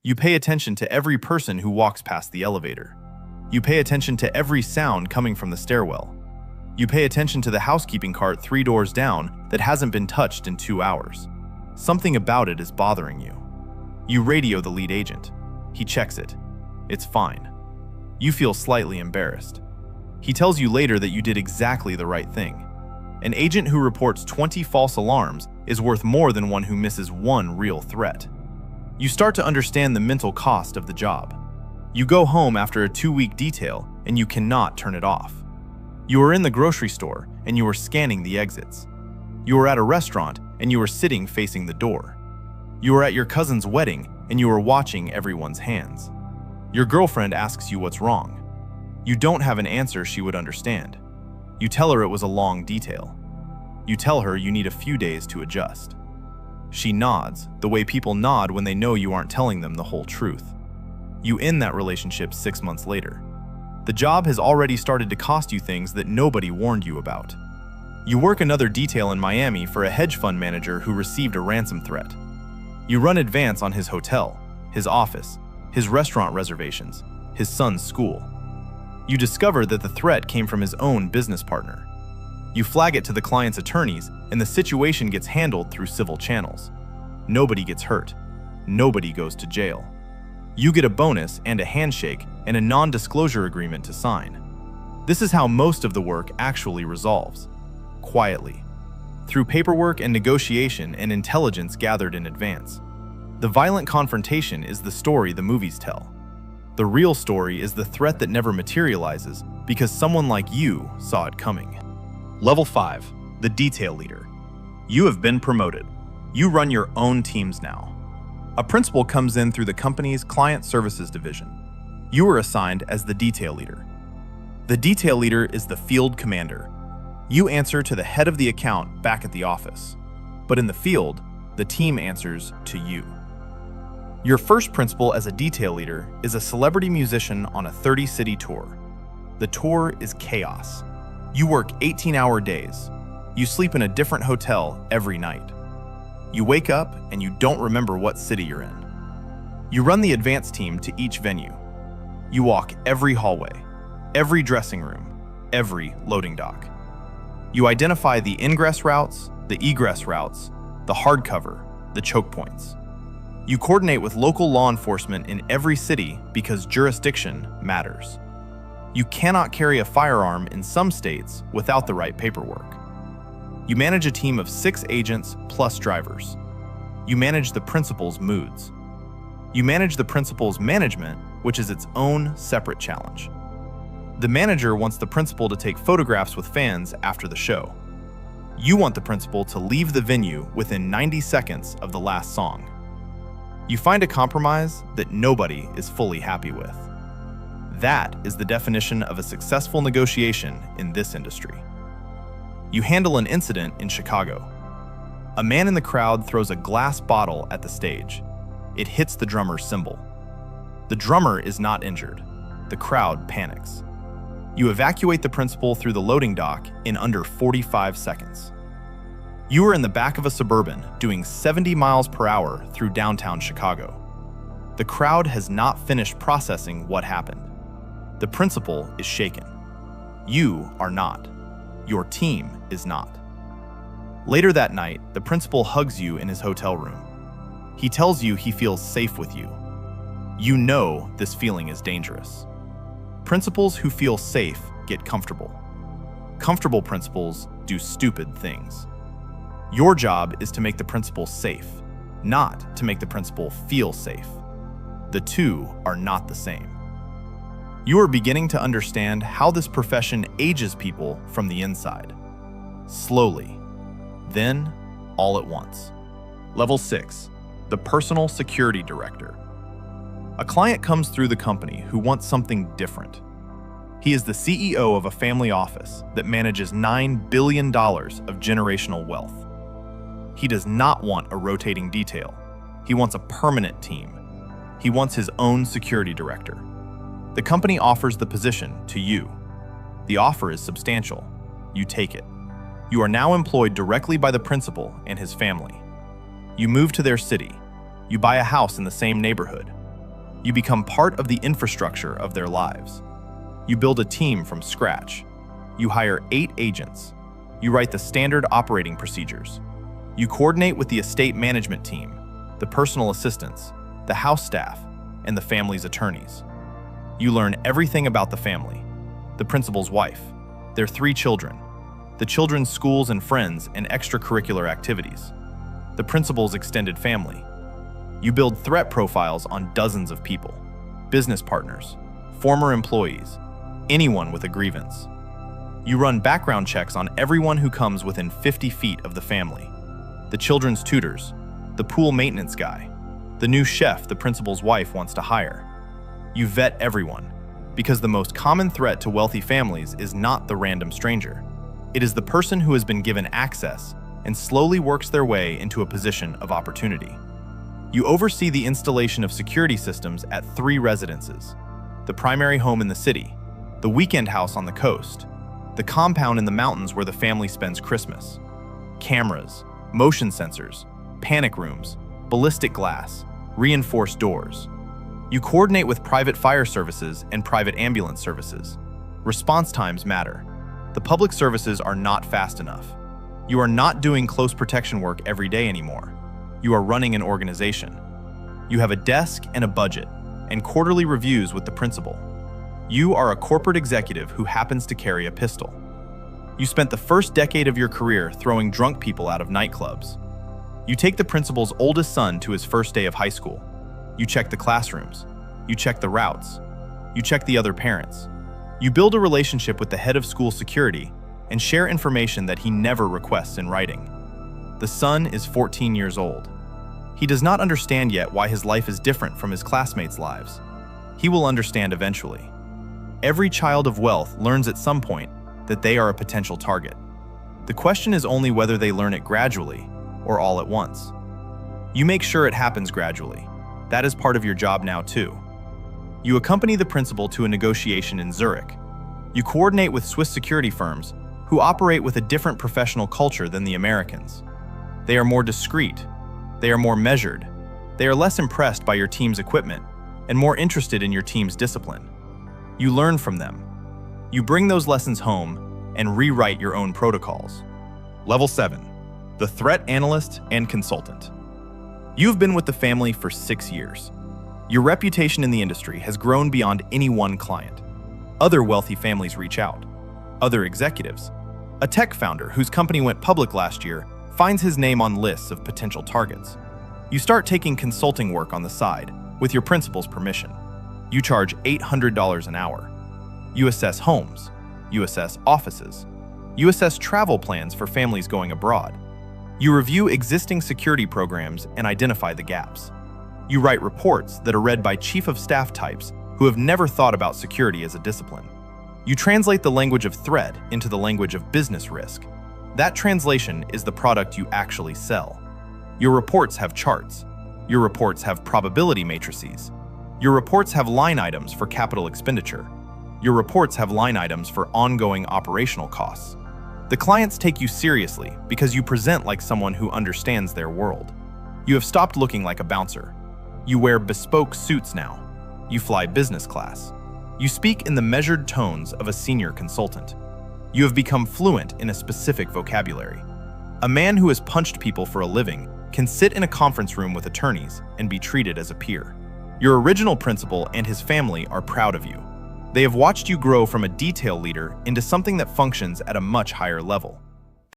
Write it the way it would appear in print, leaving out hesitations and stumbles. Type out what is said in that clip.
You pay attention to every person who walks past the elevator. You pay attention to every sound coming from the stairwell. You pay attention to the housekeeping cart 3 doors down that hasn't been touched in 2 hours. Something about it is bothering you. You radio the lead agent. He checks it. It's fine. You feel slightly embarrassed. He tells you later that you did exactly the right thing. An agent who reports 20 false alarms is worth more than one who misses 1 real threat. You start to understand the mental cost of the job. You go home after a 2-week detail and you cannot turn it off. You are in the grocery store and you are scanning the exits. You are at a restaurant and you are sitting facing the door. You are at your cousin's wedding and you are watching everyone's hands. Your girlfriend asks you what's wrong. You don't have an answer she would understand. You tell her it was a long detail. You tell her you need a few days to adjust. She nods, the way people nod when they know you aren't telling them the whole truth. You end that relationship 6 months later. The job has already started to cost you things that nobody warned you about. You work another detail in Miami for a hedge fund manager who received a ransom threat. You run advance on his hotel, his office, his restaurant reservations, his son's school. You discover that the threat came from his own business partner. You flag it to the client's attorneys, and the situation gets handled through civil channels. Nobody gets hurt. Nobody goes to jail. You get a bonus and a handshake and a non-disclosure agreement to sign. This is how most of the work actually resolves. Quietly. Through paperwork and negotiation and intelligence gathered in advance. The violent confrontation is the story the movies tell. The real story is the threat that never materializes because someone like you saw it coming. Level 5, the detail leader. You have been promoted. You run your own teams now. A principal comes in through the company's client services division. You are assigned as the detail leader. The detail leader is the field commander. You answer to the head of the account back at the office. But in the field, the team answers to you. Your first principal as a detail leader is a celebrity musician on a 30-city tour. The tour is chaos. You work 18-hour days. You sleep in a different hotel every night. You wake up and you don't remember what city you're in. You run the advance team to each venue. You walk every hallway, every dressing room, every loading dock. You identify the ingress routes, the egress routes, the hardcover, the choke points. You coordinate with local law enforcement in every city because jurisdiction matters. You cannot carry a firearm in some states without the right paperwork. You manage a team of 6 agents plus drivers. You manage the principal's moods. You manage the principal's management, which is its own separate challenge. The manager wants the principal to take photographs with fans after the show. You want the principal to leave the venue within 90 seconds of the last song. You find a compromise that nobody is fully happy with. That is the definition of a successful negotiation in this industry. You handle an incident in Chicago. A man in the crowd throws a glass bottle at the stage. It hits the drummer's cymbal. The drummer is not injured. The crowd panics. You evacuate the principal through the loading dock in under 45 seconds. You are in the back of a Suburban doing 70 miles per hour through downtown Chicago. The crowd has not finished processing what happened. The principal is shaken. You are not. Your team is not. Later that night, the principal hugs you in his hotel room. He tells you he feels safe with you. You know this feeling is dangerous. Principals who feel safe get comfortable. Comfortable principals do stupid things. Your job is to make the principal safe, not to make the principal feel safe. The two are not the same. You are beginning to understand how this profession ages people from the inside. Slowly, then all at once. Level 6, the personal security director. A client comes through the company who wants something different. He is the CEO of a family office that manages $9 billion of generational wealth. He does not want a rotating detail. He wants a permanent team. He wants his own security director. The company offers the position to you. The offer is substantial. You take it. You are now employed directly by the principal and his family. You move to their city. You buy a house in the same neighborhood. You become part of the infrastructure of their lives. You build a team from scratch. You hire 8 agents. You write the standard operating procedures. You coordinate with the estate management team, the personal assistants, the house staff, and the family's attorneys. You learn everything about the family, the principal's wife, their 3 children, the children's schools and friends and extracurricular activities, the principal's extended family. You build threat profiles on dozens of people, business partners, former employees, anyone with a grievance. You run background checks on everyone who comes within 50 feet of the family, the children's tutors, the pool maintenance guy, the new chef the principal's wife wants to hire. You vet everyone, because the most common threat to wealthy families is not the random stranger. It is the person who has been given access and slowly works their way into a position of opportunity. You oversee the installation of security systems at 3 residences: the primary home in the city, the weekend house on the coast, the compound in the mountains where the family spends Christmas. Cameras, motion sensors, panic rooms, ballistic glass, reinforced doors. You coordinate with private fire services and private ambulance services. Response times matter. The public services are not fast enough. You are not doing close protection work every day anymore. You are running an organization. You have a desk and a budget, and quarterly reviews with the principal. You are a corporate executive who happens to carry a pistol. You spent the first decade of your career throwing drunk people out of nightclubs. You take the principal's oldest son to his first day of high school. You check the classrooms. You check the routes. You check the other parents. You build a relationship with the head of school security and share information that he never requests in writing. The son is 14 years old. He does not understand yet why his life is different from his classmates' lives. He will understand eventually. Every child of wealth learns at some point that they are a potential target. The question is only whether they learn it gradually or all at once. You make sure it happens gradually. That is part of your job now too. You accompany the principal to a negotiation in Zurich. You coordinate with Swiss security firms who operate with a different professional culture than the Americans. They are more discreet. They are more measured. They are less impressed by your team's equipment and more interested in your team's discipline. You learn from them. You bring those lessons home and rewrite your own protocols. Level 7, the threat analyst and consultant. You've been with the family for 6 years. Your reputation in the industry has grown beyond any one client. Other wealthy families reach out. Other executives. A tech founder whose company went public last year finds his name on lists of potential targets. You start taking consulting work on the side with your principal's permission. You charge $800 an hour. You assess homes. You assess offices. You assess travel plans for families going abroad. You review existing security programs and identify the gaps. You write reports that are read by chief of staff types who have never thought about security as a discipline. You translate the language of threat into the language of business risk. That translation is the product you actually sell. Your reports have charts. Your reports have probability matrices. Your reports have line items for capital expenditure. Your reports have line items for ongoing operational costs. The clients take you seriously because you present like someone who understands their world. You have stopped looking like a bouncer. You wear bespoke suits now. You fly business class. You speak in the measured tones of a senior consultant. You have become fluent in a specific vocabulary. A man who has punched people for a living can sit in a conference room with attorneys and be treated as a peer. Your original principal and his family are proud of you. They have watched you grow from a detail leader into something that functions at a much higher level.